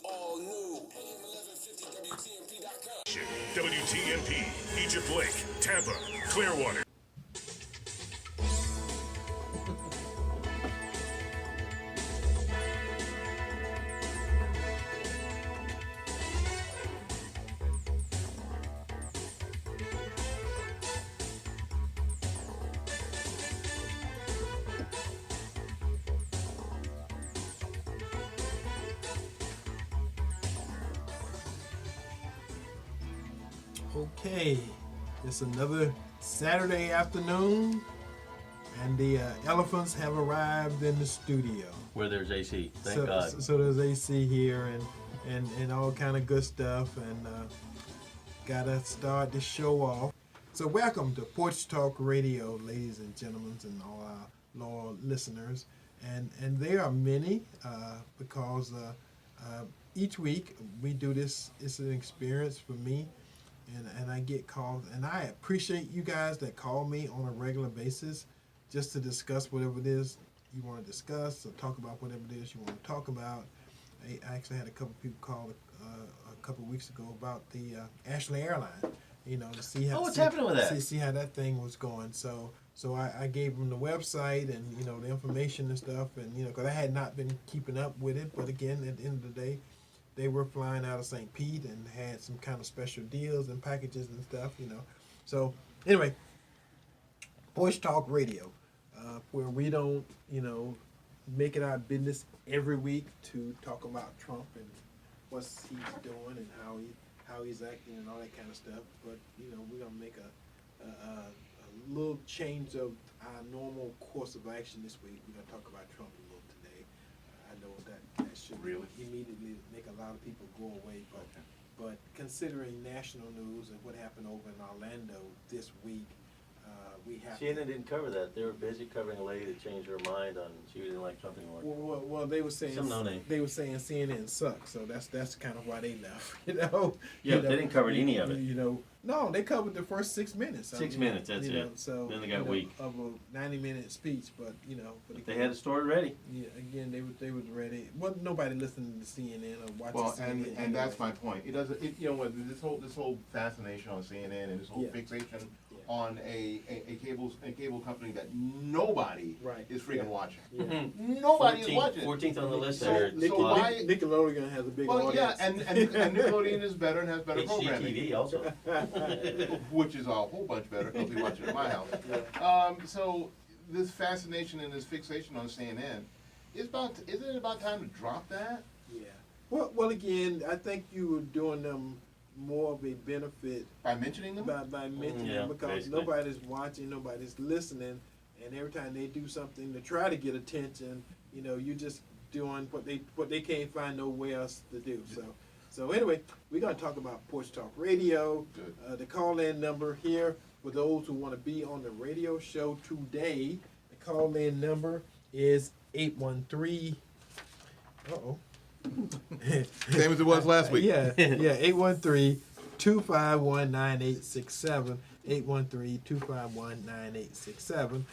all new. am1150 WTMP.com. WTMP, Egypt Lake, Tampa, Clearwater. Okay, it's another Saturday afternoon, and the elephants have arrived in the studio. Where there's AC, thank God. So there's AC here and all kind of good stuff, and gotta start the show off. So welcome to Porch Talk Radio, ladies and gentlemen, and all our loyal listeners. And there are many because each week we do this. It's an experience for me. And I get calls, and I appreciate you guys that call me on a regular basis just to discuss whatever it is you want to discuss or talk about whatever it is you want to talk about. I actually had a couple people call a couple weeks ago about the Ashley airline, to see how what's happening with that? See how that thing was going. So I gave them the website and the information and stuff, and because I had not been keeping up with it, but again at the end of the day, they were flying out of St. Pete and had some kind of special deals and packages and stuff, So anyway, Porch Talk Radio, where we don't, make it our business every week to talk about Trump and what he's doing and how he's acting and all that kind of stuff. But we're gonna make a little change of our normal course of action this week. We're gonna talk about Trump a little today. I know that should really immediately make a lot of people go away, but considering national news and what happened over in Orlando this week, we have. CNN didn't cover that. They were busy covering a lady that changed her mind on she didn't like Trump anymore. Well, they were saying they were saying CNN sucks, so that's kind of why they left. Yeah, they didn't cover any of it. No, they covered the first 6 minutes. 6 minutes, that's it. So then they got weak of a 90-minute speech, but But they had the story ready. Yeah, again, they was ready. Well, nobody listening to CNN or watching CNN. And that's my point. It doesn't. This whole fascination on CNN and this whole fixation on a cable company that nobody is freaking watching. Yeah. Nobody is watching. 14th on the list. So why Nickelodeon has a big audience? Yeah, and Nickelodeon is better and has better programming. HGTV also. Which is a whole bunch better because we watch it at my house. So this fascination and this fixation on CNN isn't it about time to drop that? Yeah. Well, again, I think you were doing them more of a benefit by mentioning them. By mentioning them because basically nobody's watching, nobody's listening, and every time they do something to try to get attention, you're just doing what they can't find nowhere else to do. So anyway, we're going to talk about Porch Talk Radio. The call-in number here for those who want to be on the radio show today. The call-in number is 813. Same as it was last week. Yeah, 813-251-9867. 813-251-9867.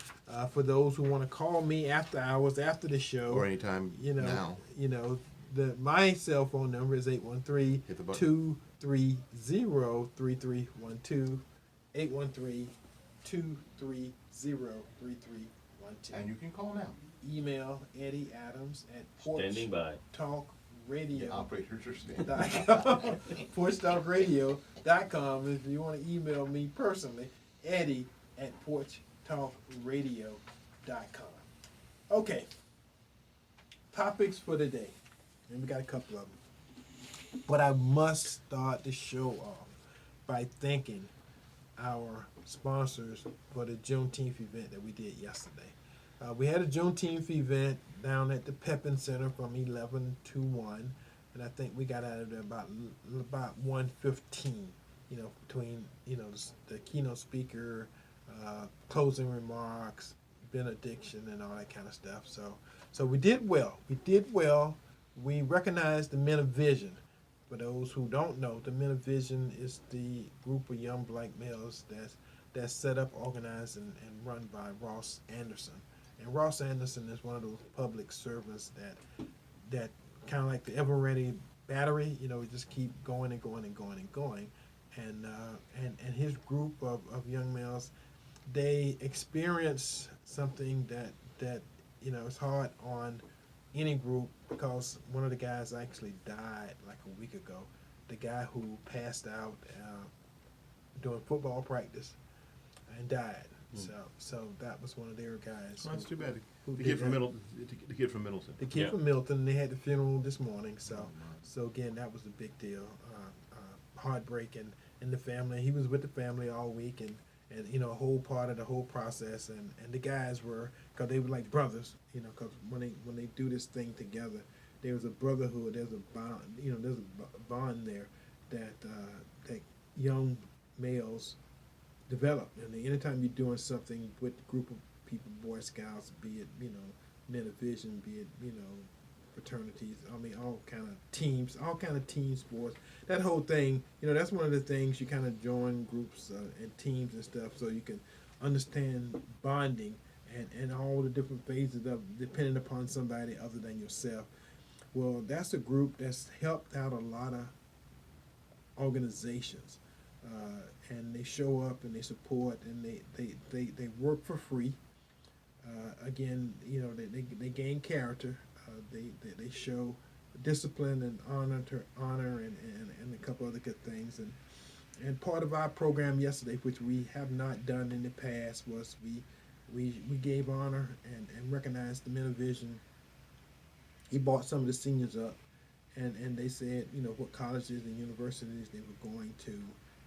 For those who want to call me after hours, after the show, or anytime now. My cell phone number is 813-230-3312. 813-230-3312. And you can call now. Email Eddie Adams at Standing by. Talk Radio. The operators are standing. PorchTalkRadio.com. If you want to email me personally, Eddie at PorchTalkRadio.com. Okay. Topics for today. And we got a couple of them. But I must start the show off by thanking our sponsors for the Juneteenth event that we did yesterday. We had a Juneteenth event down at the Pepin Center from 11 to 1, and I think we got out of there about 1:15. Between the keynote speaker, closing remarks, benediction, and all that kind of stuff. So we did well. We recognized the Men of Vision. For those who don't know, the Men of Vision is the group of young black males that's set up, organized, and run by Ross Anderson. And Ross Anderson is one of those public servants that kind of like the ever ready battery. You know, just keep going and going and going and going, and his group of young males, they experience something that you know, it's hard on any group, because one of the guys actually died like a week ago. The guy who passed out doing football practice and died. So that was one of their guys. Well, that's too bad. who The did kid from that. Middleton. The kid from Middleton. The kid Yeah. from Milton. They had the funeral this morning. So again, that was a big deal. Heartbreaking in the family. He was with the family all week, and you know, a whole part of the whole process. And the guys were, because they were like brothers. You know, because when they do this thing together, there was a brotherhood. There's a bond. You know, there's a bond there that young males develop. And anytime you're doing something with a group of people, Boy Scouts, be it, you know, Men of Vision, be it, you know, fraternities, I mean, all kind of teams, all kind of team sports, that whole thing, you know, that's one of the things you kind of join groups and teams and stuff, so you can understand bonding and all the different phases of depending upon somebody other than yourself. Well, that's a group that's helped out a lot of organizations, and they show up and they support, and they work for free. Again, you know, they gain character. They show discipline and honor and a couple other good things. And part of our program yesterday, which we have not done in the past, was we gave honor and recognized the Men of Vision. He brought some of the seniors up, and they said, you know, what colleges and universities they were going to,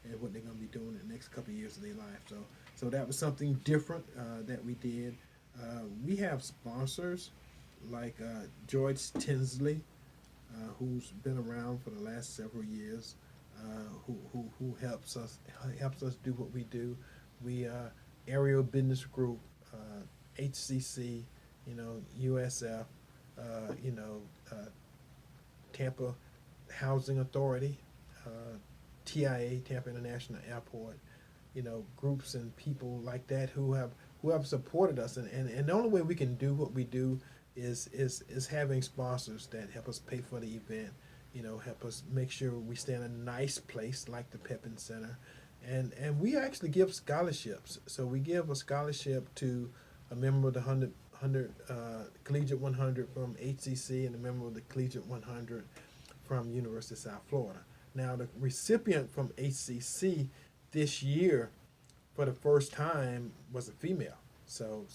and what they're going to be doing in the next couple of years of their life. So that was something different that we did. We have sponsors like George Tinsley, who's been around for the last several years, who helps us do what we do. We Aerial Business Group, HCC, you know, USF, you know, Tampa Housing Authority, TIA, Tampa International Airport, you know, groups and people like that who have supported us, and the only way we can do what we do is having sponsors that help us pay for the event, you know, help us make sure we stay in a nice place like the Pepin Center, and we actually give scholarships. So we give a scholarship to a member of the 100 Collegiate 100 from HCC and a member of the Collegiate 100 from University of South Florida. Now the recipient from HCC this year, for the first time, was a female. So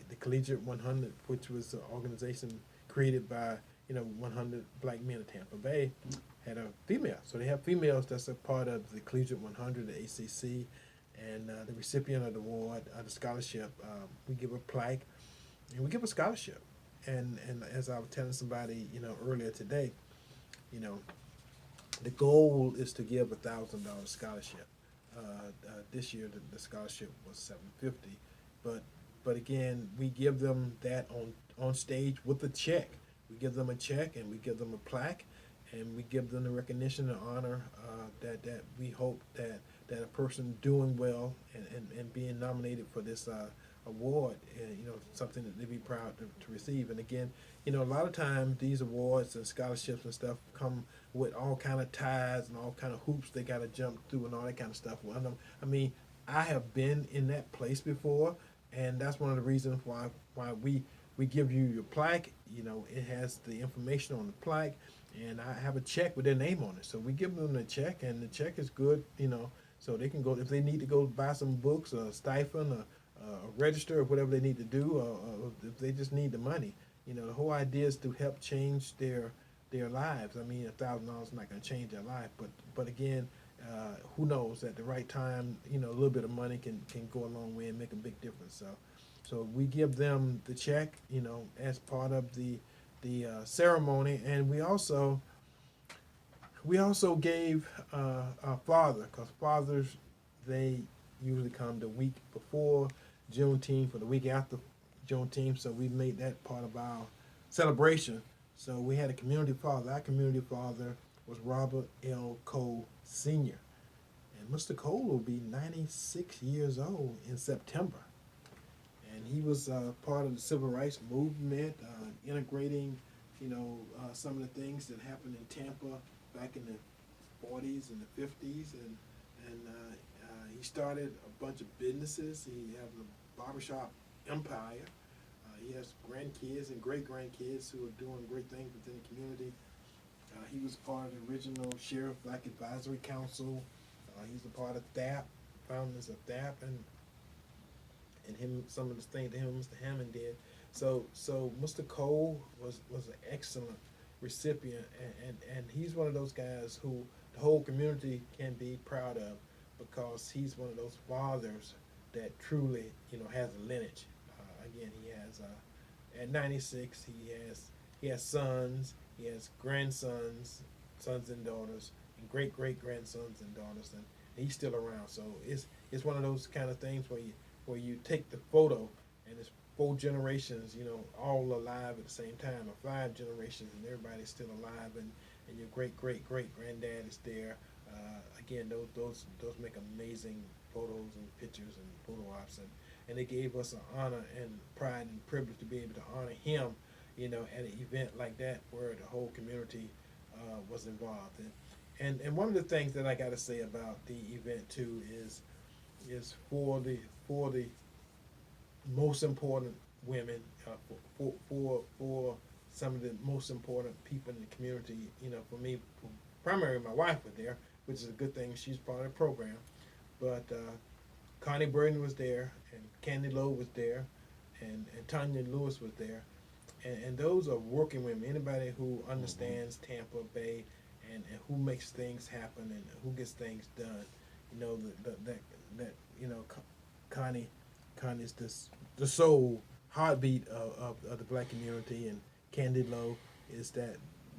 the Collegiate 100, which was an organization created by, you know, 100 black men of Tampa Bay, had a female. So they have females that's a part of the Collegiate 100, the ACC, and the recipient of the award, the scholarship, we give a plaque and we give a scholarship. And as I was telling somebody, you know, earlier today, you know, the goal is to give $1,000 scholarship. This year the scholarship was $750, but again, we give them that on stage with a check. We give them a check and we give them a plaque, and we give them the recognition and honor that we hope that a person doing well and being nominated for this award, you know, something that they'd be proud to receive. And again, you know, a lot of times these awards and scholarships and stuff come with all kind of ties and all kind of hoops they got to jump through and all that kind of stuff. Well, I mean, I have been in that place before, and that's one of the reasons why we give you your plaque. You know, it has the information on the plaque, and I have a check with their name on it. So we give them the check, and the check is good, you know, so they can go, if they need to go buy some books or a stipend or register or whatever they need to do, or if they just need the money. You know, the whole idea is to help change their lives. I mean, $1,000 is not going to change their life, but again, who knows, at the right time, you know, a little bit of money can go a long way and make a big difference. So we give them the check, you know, as part of the ceremony, and we also gave our father, because fathers, they usually come the week before Juneteenth or the week after Juneteenth, so we made that part of our celebration. So we had a community father. Our community father was Robert L. Cole Sr. And Mr. Cole will be 96 years old in September. And he was part of the civil rights movement, integrating some of the things that happened in Tampa back in the 40s and the 50s, and he started a bunch of businesses. He has a barbershop empire. He has grandkids and great-grandkids who are doing great things within the community. He was part of the original Sheriff Black Advisory Council. He's a part of THAP, founders of THAP, and him, some of the things that him and Mr. Hammond did. So Mr. Cole was an excellent recipient, and he's one of those guys who the whole community can be proud of, because he's one of those fathers that truly, has a lineage. Again, he has at 96, he has sons, he has grandsons, sons and daughters, and great grandsons and daughters, and he's still around. So it's one of those kind of things where you take the photo and it's 4 generations, all alive at the same time, or 5 generations, and everybody's still alive, and your great granddad is there. Again, those make amazing photos and pictures and photo ops, and it gave us an honor and pride and privilege to be able to honor him, at an event like that where the whole community was involved. And one of the things that I got to say about the event too is for the most important women, for some of the most important people in the community. For me, primarily my wife was there, which is a good thing. She's part of the program. But Connie Burden was there, and Candy Lowe was there, and Tanya Lewis was there. And those are working women, anybody who understands Tampa Bay and who makes things happen and who gets things done. Connie's the soul, heartbeat of the black community, and Candy Lowe is that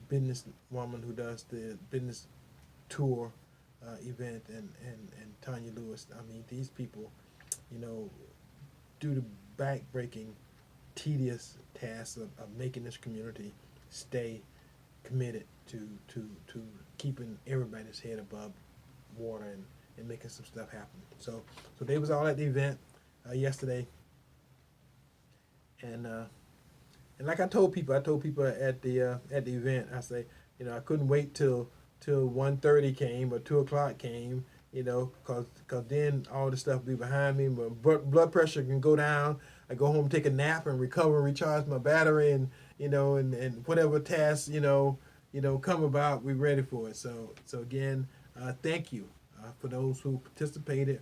business woman who does the business tour event, and Tanya Lewis. I mean, these people, do the back-breaking, tedious task of making this community stay committed to keeping everybody's head above water and making some stuff happen. So they was all at the event yesterday, and like I told people at the event, I say, I couldn't wait till 1:30 came or 2 o'clock came, cause then all the stuff be behind me. My blood pressure can go down. I go home, take a nap, and recover, recharge my battery, and and whatever tasks come about, we're ready for it. So again, thank you for those who participated,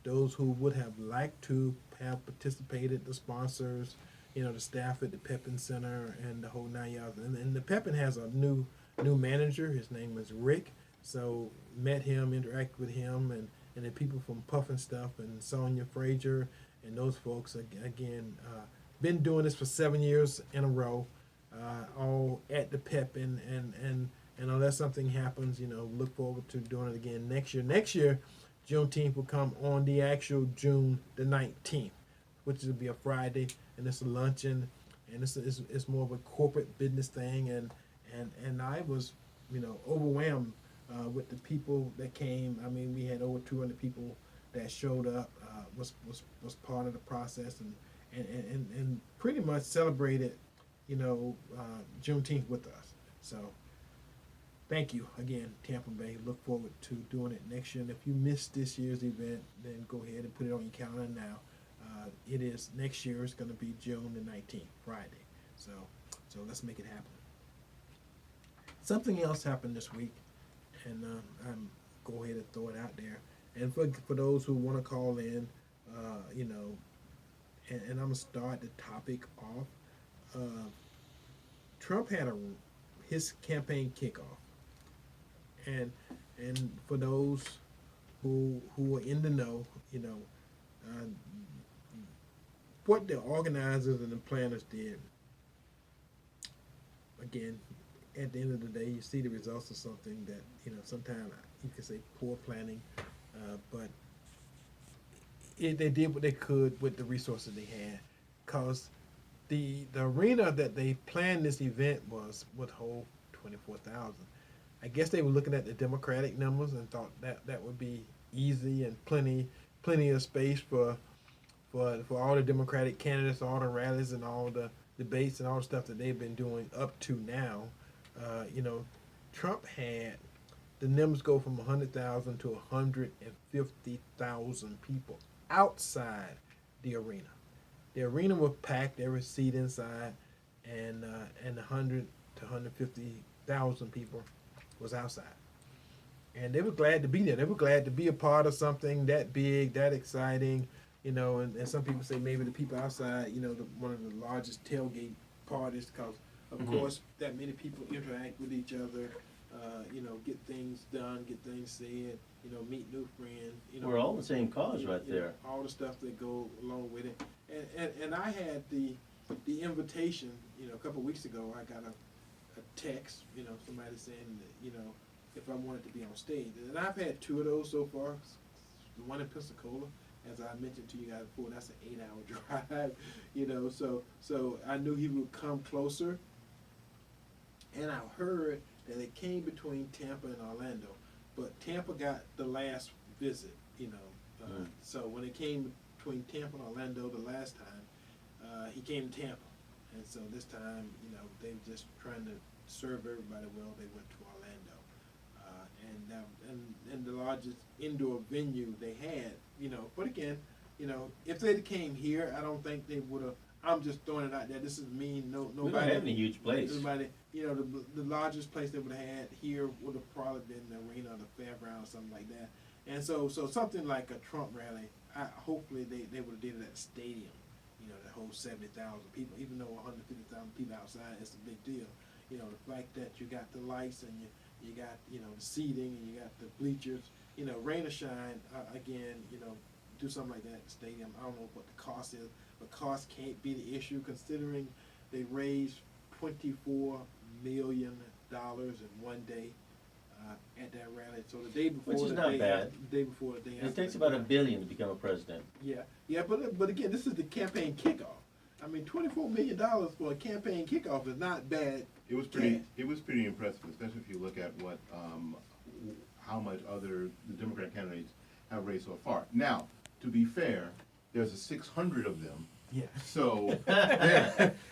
those who would have liked to have participated, the sponsors, the staff at the Pepin Center, and the whole 9 yards. And the Pepin has a new manager. His name is Rick. So met him, interacted with him, and the people from Puffin Stuff and Sonia Frazier and those folks, again, been doing this for 7 years in a row, all at the Pepin, and unless something happens, look forward to doing it again next year. Next year, Juneteenth will come on the actual June the 19th, which will be a Friday, and it's a luncheon, and it's more of a corporate business thing, and I was, overwhelmed with the people that came. I mean, we had over 200 people that showed up, was part of the process, and pretty much celebrated, Juneteenth with us. So thank you again, Tampa Bay. Look forward to doing it next year. And if you missed this year's event, then go ahead and put it on your calendar now. It is next year. It's going to be June the 19th, Friday. So let's make it happen. Something else happened this week, and I'm go ahead and throw it out there. And for those who want to call in, and I'm gonna start the topic off. Trump had his campaign kickoff, and for those who are in the know, what the organizers and the planners did. Again, at the end of the day, you see the results of something that, sometimes you can say poor planning, but they did what they could with the resources they had, because the arena that they planned this event would hold 24,000. I guess they were looking at the Democratic numbers and thought that would be easy and plenty of space for all the Democratic candidates, all the rallies, and all the debates and all the stuff that they've been doing up to now, Trump had the numbers go from 100,000 to 150,000 people outside the arena. The arena was packed, every seat inside, and 100 to 150,000 people was outside. And they were glad to be there. They were glad to be a part of something that big, that exciting, and some people say maybe the people outside, one of the largest tailgate parties, because, of course, that many people interact with each other, get things done, get things said, meet new friends. We're all the same cause right there. All the stuff that go along with it. And I had the invitation, a couple of weeks ago, I got a text, somebody saying that, if I wanted to be on stage. And I've had 2 of those so far. The one in Pensacola, as I mentioned to you guys before, that's an 8-hour drive, so I knew he would come closer. And I heard that it came between Tampa and Orlando, but Tampa got the last visit, so when it came between Tampa and Orlando the last time, he came to Tampa. And so this time, they were just trying to serve everybody well. They went to Orlando, and the largest indoor venue they had. But again, if they came here, I don't think they would have. I'm just throwing it out there. This is me. Nobody. We don't have any huge place. Everybody, the largest place they would have had here would have probably been the arena or the fairground or something like that. And so something like a Trump rally, hopefully they would have did it at the stadium. That holds 70,000 people, even though 150,000 people outside, it's a big deal. The fact that you got the lights and you got, the seating and you got the bleachers, rain or shine, again, do something like that at the stadium. I don't know what the cost is, but cost can't be the issue considering they raised $24 million in one day at that rally. So the day before, Which is not bad. The day before, the day after. It takes about $1 billion to become a president. Yeah, but again, this is the campaign kickoff. I mean, $24 million for a campaign kickoff is not bad. It was pretty impressive, especially if you look at what how much the Democrat candidates have raised so far. Now, to be fair, there's 600 of them. Yeah. So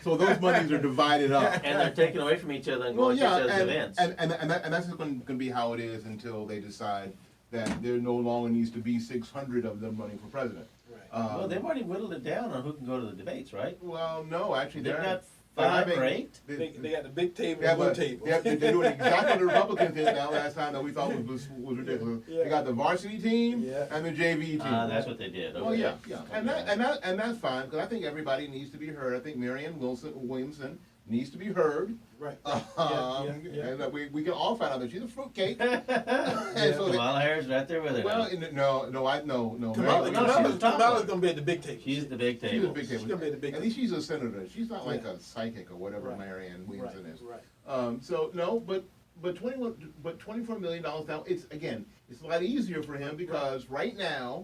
those monies are divided up. And they're taken away from each other and going to each other's events. And that's just going to be how it is until they decide that there no longer needs to be 600 of them running for president. Right. Well, they've already whittled it down on who can go to the debates, right? Well, no, actually, They've got they're 5 having- or 8. They got the big table Yeah, and little but table. they're doing exactly the Republicans did now last time that we thought was ridiculous. Yeah. They got the varsity team Yeah. and the JV team. That's what they did. Okay. Well, yeah, and that's fine because I think everybody needs to be heard. I think Marianne Williamson needs to be heard. Right. And we can all find out that she's a fruitcake. Yeah. Kamala Harris right there with her. Well, now. no. Kamala's gonna be at the big table. She's the big She's table. a big table. She's gonna be the big At least she's a senator. She's not like Yeah. a psychic or whatever Right. Marianne Williamson is. Right. So no, but $24 million now. It's a lot easier for him because right now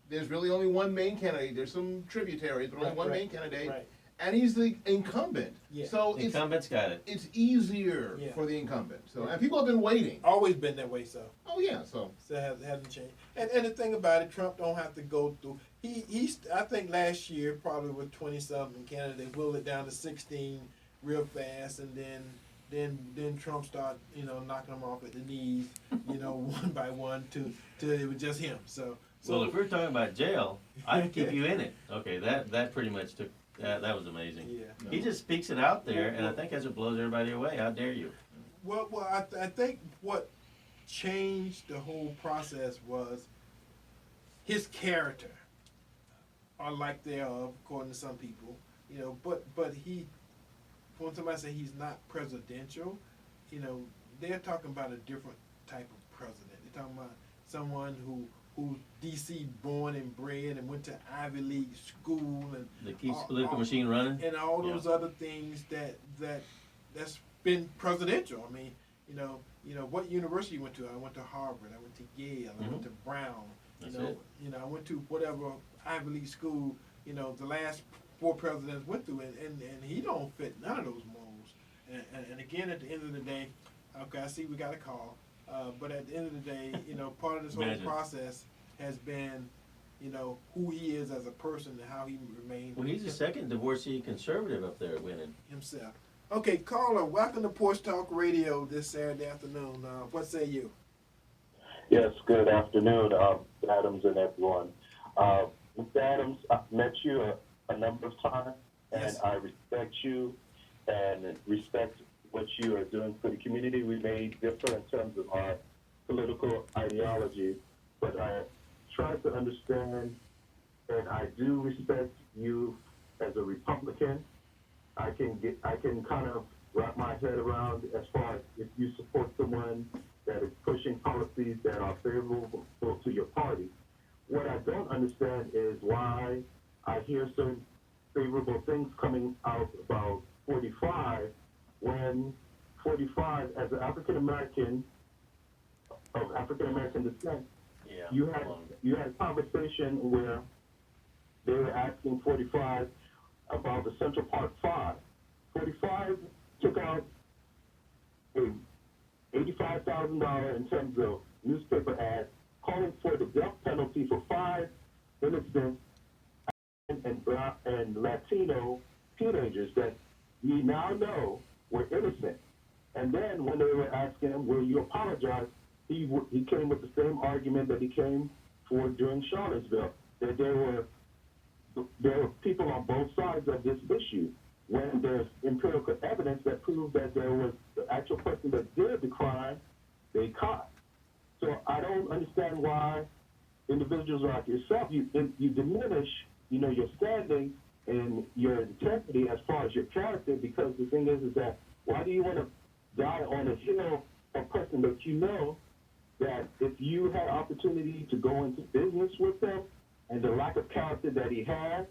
there's really only one main candidate. There's some tributaries, but only one main candidate, Right. and he's the incumbent. Yeah. So Incumbent's got it. it's easier Yeah. for the incumbent. So and people have been waiting. Always been that way, so. Oh yeah, so It hasn't changed. And the thing about it, Trump don't have to go through. He's I think last year probably with 20-something candidates, they whittled it down to 16 real fast, and then Trump started knocking them off at the knees, one by one till it was just him. So Well, if we're talking about jail, I can keep you in it. Okay, that pretty much took. That was amazing. Yeah. He just speaks it out there, and I think that's what blows everybody away. How dare you? Well, I think what changed the whole process was his character, or lack thereof, according to some people. But he, when somebody say he's not presidential, they're talking about a different type of president. They're talking about someone who's DC born and bred and went to Ivy League school and That keeps the political machine running. and all those other things that's been presidential. I mean, what university you went to? I went to Harvard. I went to Yale. I went to Brown. That's it. I went to whatever Ivy League school. The last 4 presidents went through, and he don't fit none of those molds. And again, at the end of the day, okay, I see we got a call. But at the end of the day, part of this whole Imagine. process has been you know, who he is as a person and how he remains. Well, he's the second divorcee conservative up there winning. Himself. Okay, caller, welcome to Porch Talk Radio this Saturday afternoon. What say you? Yes, good afternoon, Adams and everyone. Mr. Adams, I've met you a number of times, and Yes. I respect you and respect what you are doing for the community. We may differ in terms of our political ideology, but I try to understand, and I do respect you as a Republican. I can kind of wrap my head around as far as if you support someone that is pushing policies that are favorable to your party. What I don't understand is why I hear some favorable things coming out about 45 when 45, as an African American of African American descent, Yeah. you had a conversation where they were asking 45 about the Central Park 5. 45 took out a $85,000 in terms of newspaper ads calling for the death penalty for 5 innocent and Latino teenagers that we now know were innocent. And then when they were asking him, will you apologize, he came with the same argument that he came for during Charlottesville, that there were people on both sides of this issue, when there's empirical evidence that proves that there was the actual person that did the crime, they caught. So I don't understand why individuals like yourself, you diminish, your standing and your integrity as far as your character, because the thing is that why do you want to die on a hill a person that you know that if you had opportunity to go into business with them and the lack of character that he had,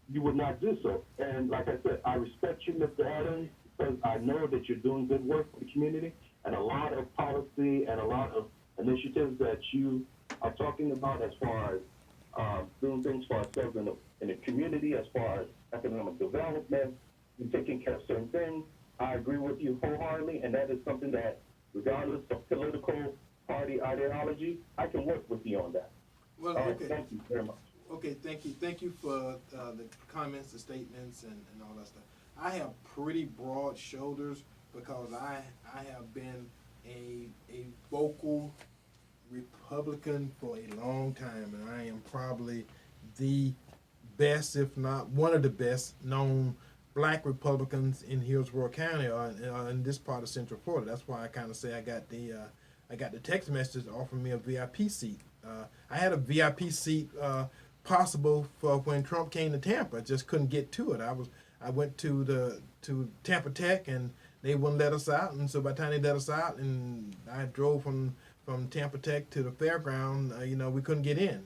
you would not do so. And like I said, I respect you, Mr. Adams, because I know that you're doing good work for the community, and a lot of policy and a lot of initiatives that you are talking about as far as doing things for ourselves in the community, as far as economic development and taking care of certain things. I agree with you wholeheartedly, and that is something that, regardless of political party ideology, I can work with you on that. Well, All right, okay. thank you very much. Okay, thank you. Thank you for the comments, the statements, and all that stuff. I have pretty broad shoulders because I have been a vocal Republican for a long time, and I am probably the best, if not one of the best known black Republicans in Hillsborough County or in this part of Central Florida. That's why I kind of say I got the text message offering me a VIP seat. I had a VIP seat possible for when Trump came to Tampa. I just couldn't get to it. I went to Tampa Tech and they wouldn't let us out, and so by the time they let us out, and I drove from Tampa Tech to the fairground, we couldn't get in.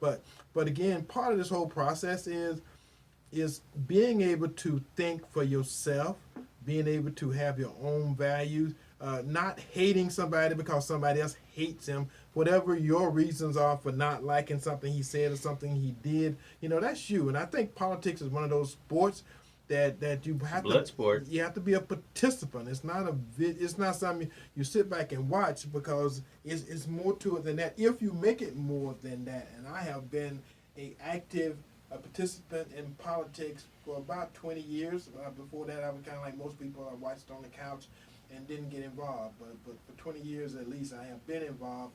But again, part of this whole process is being able to think for yourself, being able to have your own values, not hating somebody because somebody else hates him. Whatever your reasons are for not liking something he said or something he did, that's you. And I think politics is one of those sports that you have blood sport. You have to be a participant. It's not something you sit back and watch, because it's more to it than that. If you make it more than that, and I have been a participant in politics for about 20 years. Before that, I was kind of like most people. I watched on the couch and didn't get involved. But for 20 years at least, I have been involved.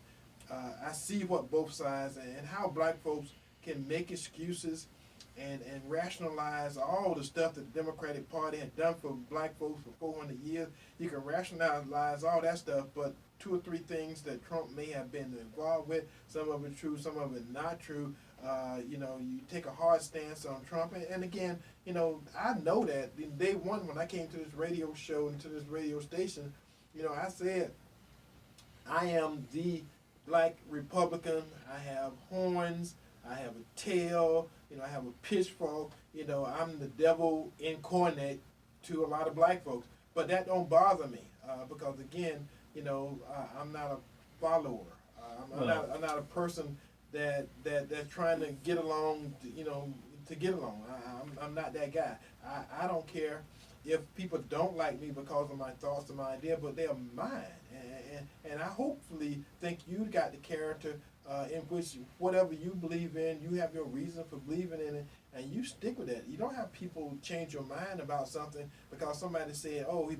I see what both sides and how black folks can make excuses and rationalize all the stuff that the Democratic Party had done for black folks for 400 years. You can rationalize all that stuff, but 2 or 3 things that Trump may have been involved with, some of it true, some of it not true. You take a hard stance on Trump. And again, I know that day one when I came to this radio show and to this radio station, I said, I am the black Republican. I have horns. I have a tail. I have a pitchfork. I'm the devil incarnate to a lot of black folks. But that don't bother me because, again, I'm not a follower. I'm not a person that's trying to get along, to get along. I'm not that guy. I don't care if people don't like me because of my thoughts and my idea, but they're mine. And I hopefully think you got the character in which whatever you believe in, you have your reason for believing in it, and you stick with it. You don't have people change your mind about something because somebody said, oh,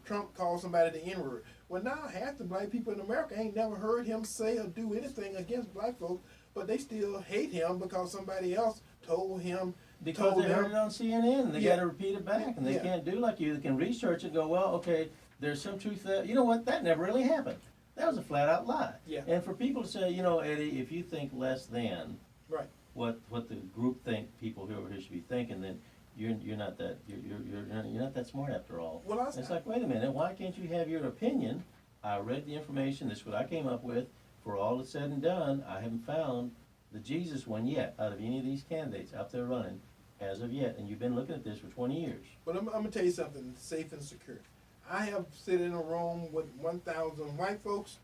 Trump called somebody the N-word. Well, now half the black people in America ain't never heard him say or do anything against black folks, but they still hate him because somebody else told him. Because they heard it on CNN, they got to repeat it back, and they Yeah. can't do like you. They can research and go, well, okay, there's some truth there. You know what? That never really happened. That was a flat-out lie. Yeah. And for people to say, you know, Eddie, if you think less than Right. what the group think people who should be thinking, then you're not that you're not that smart after all. Well, It's like, wait a minute, why can't you have your opinion? I read the information. This is what I came up with. For all that's said and done, I haven't found the Jesus one yet out of any of these candidates out there running as of yet. And you've been looking at this for 20 years. But I'm gonna tell you something safe and secure. I have sit in a room with 1,000 white folks.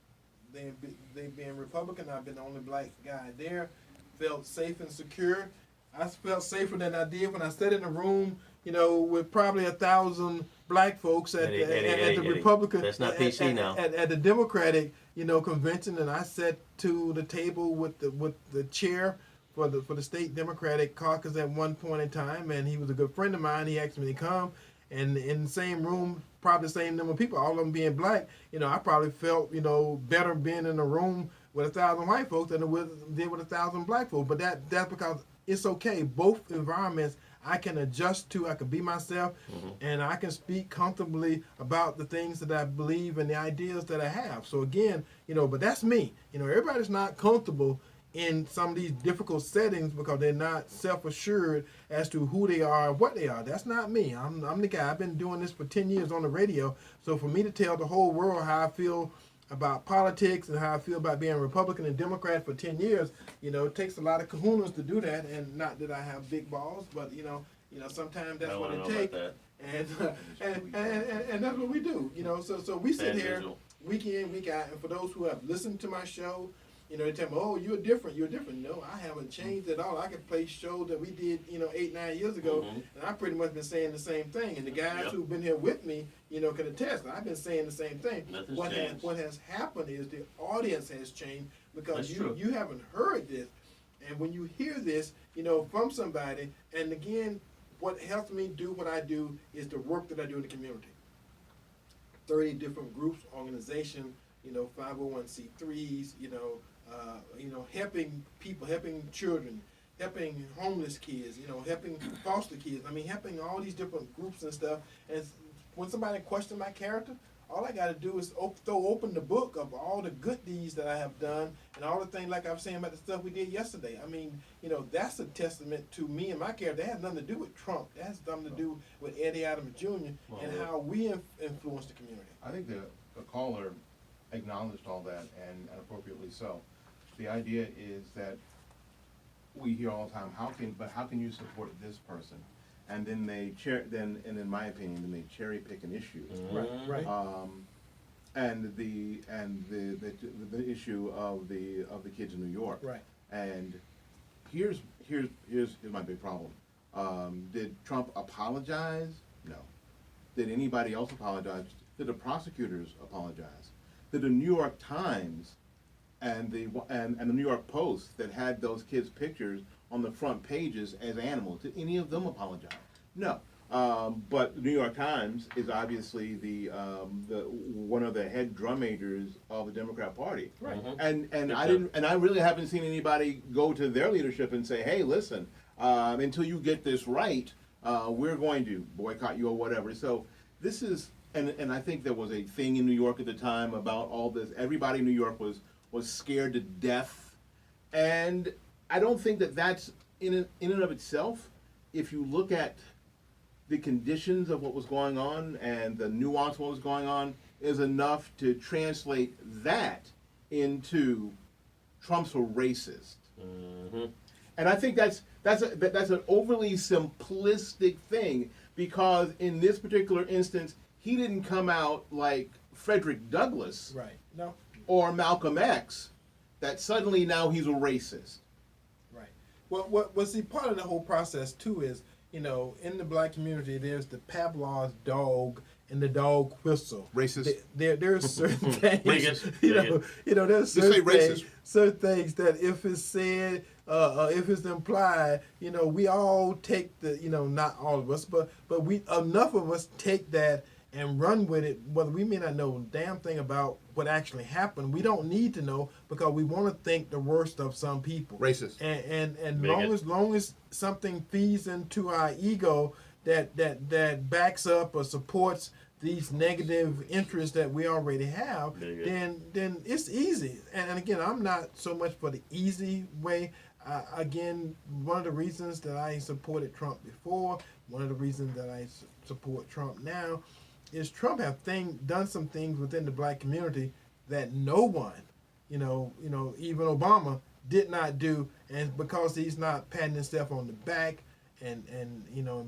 They've been Republican. I've been the only black guy there. Felt safe and secure. I felt safer than I did when I sat in a room, you know, with probably 1,000 black folks at the Republican. That's not PC now. At the Democratic, you know, convention, and I sat to the table with the chair for the state Democratic caucus at one point in time, and he was a good friend of mine. He asked me to come, and in the same room, probably the same number of people, all of them being black, you know, I probably felt, you know, better being in a room with 1,000 white folks than it did with 1,000 black folks. But that's because it's okay. Both environments I can adjust to. I can be myself, and I can speak comfortably about the things that I believe and the ideas that I have. So again, you know, but that's me. You know, everybody's not comfortable in some of these difficult settings because they're not self-assured as to who they are and what they are. That's not me. I'm the guy. I've been doing this for 10 years on the radio. So for me to tell the whole world how I feel about politics and how I feel about being a Republican and Democrat for 10 years, you know, it takes a lot of kahunas to do that. And not that I have big balls, but you know, sometimes that's what it takes. And that's what we do. You know, so we sit here week in, week out, and for those who have listened to my show, you know, they tell me, oh, you're different. No, I haven't changed at all. I can play shows that we did, you know, 8-9 years ago, and I've pretty much been saying the same thing. And the guys who've been here with me, you know, can attest. I've been saying the same thing. What has happened is the audience has changed because you haven't heard this. And when you hear this, you know, from somebody, and again, what helps me do what I do is the work that I do in the community. 30 different groups, organizations, you know, 501c3s, you know, helping people, helping children, helping homeless kids, you know, helping foster kids. I mean, helping all these different groups and stuff. And when somebody questions my character, all I got to do is throw open the book of all the good deeds that I have done and all the things like I was saying about the stuff we did yesterday. I mean, you know, that's a testament to me and my character. That has nothing to do with Trump. That has something to do with Eddie Adams Jr. And how we influence the community. I think the caller acknowledged all that, and appropriately so. The idea is that we hear all the time, how can you support this person? And then and in my opinion, then they cherry pick an issue. Right. And the issue of the kids in New York. Right. And here's my big problem. Did Trump apologize? No. Did anybody else apologize? Did the prosecutors apologize? Did the New York Times and the New York Post that had those kids' pictures on the front pages as animals, did any of them apologize? No. But the New York Times is obviously the one of the head drum majors of the Democrat Party. Right. And I really haven't seen anybody go to their leadership and say, hey, listen, until you get this right, we're going to boycott you or whatever. So this is, and I think there was a thing in New York at the time about all this. Everybody in New York was scared to death, and I don't think that that's in and of itself. If you look at the conditions of what was going on and the nuance of what was going on, is enough to translate that into Trump's a racist. And I think that's an overly simplistic thing, because in this particular instance, he didn't come out like Frederick Douglass, Right. No. or Malcolm X, that suddenly now he's a racist. Right. Well, see, part of the whole process too is, in the black community, there's the Pavlov's dog and the dog whistle. Racist. There's certain things. Bigot. There's Just say certain things that if it's said, if it's implied, we all take the, not all of us, but we enough of us take that and run with it, whether we may not know a damn thing about what actually happened. We don't need to know because we want to think the worst of some people. Racist. And Bigot. long as something feeds into our ego that backs up or supports these negative interests that we already have, Bigot. then it's easy. And again, I'm not so much for the easy way. Again, one of the reasons that I supported Trump before, one of the reasons that I support Trump now, is Trump have done some things within the black community that no one, even Obama did not do, and because he's not patting himself on the back and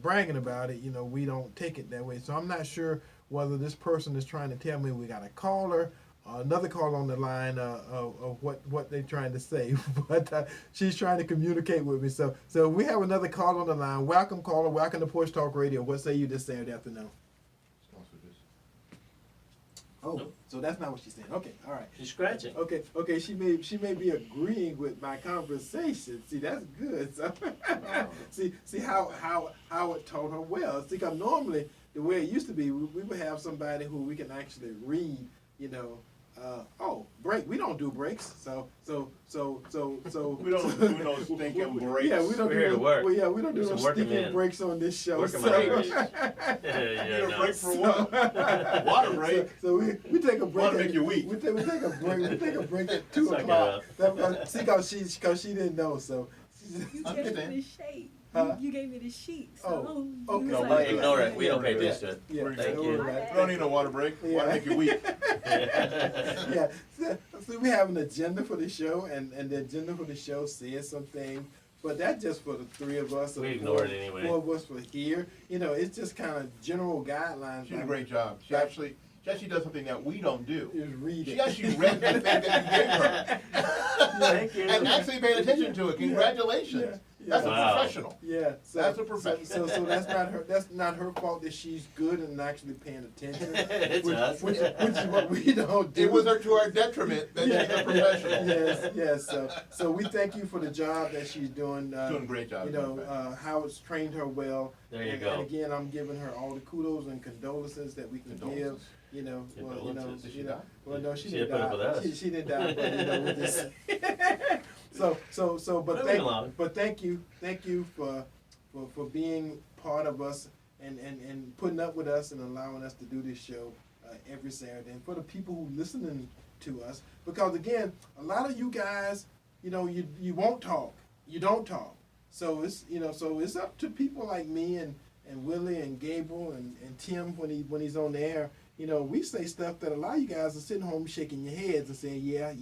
bragging about it, we don't take it that way. So I'm not sure whether this person is trying to tell me we got a caller, another call on the line of what they're trying to say, but she's trying to communicate with me. So we have another call on the line. Welcome, caller. Welcome to Porch Talk Radio. What say you this Saturday afternoon? Oh, so that's not what she's saying. Okay, all right. She's scratching. Okay. She may be agreeing with my conversation. See, that's good. So, see how it taught her well. See, because normally the way it used to be, we would have somebody who we can actually read. Break. We don't do breaks. So. We don't do no stinking breaks. Yeah, we don't We're here to work. Well, yeah, we don't do no Some working stinking men. breaks on this show. Working So- man. Need a break for what? Water break. So we take a break. Water make you weak. We take a break. We take a break at 2 Suck it o'clock. See, cause she didn't know. So. You Understand. gave me the shade. Huh? You gave me the sheet. Oh, So okay. you No, was but like, Ignore it. We don't pay attention to it. Yeah, Thank don't you. worry about it. We don't need no water break. Water make you weak. Yeah. So we have an agenda for the show, and the agenda for the show says something, but that's just for the three of us. We or ignore four- it anyway. Four of us for here. It's just kind of general guidelines. She did a great job. She actually does something that we don't do. Is read She it. actually read the thing that you gave her. Thank you. And actually paid attention to it. Congratulations. Yeah. That's Wow. a professional. Yeah, so That's a professional. So that's not her. That's not her fault that she's good and actually paying attention. It's us. Which is what we don't do. It was to our detriment that she's a professional. Yes. So we thank you for the job that she's doing. Doing a great job. Howard's trained her well. There you and, go. And again, I'm giving her all the kudos and condolences that we can give. Condolences. Did she die? Well, no, she She didn't didn't put die. up with us. She didn't die. But we just. But Moving along. thank you for being part of us and putting up with us and allowing us to do this show every Saturday, and for the people who listening to us, because again, a lot of you guys, you won't talk, you don't talk, so it's up to people like me and Willie and Gabriel and Tim when he's on the air. We say stuff that a lot of you guys are sitting home shaking your heads and saying, yeah,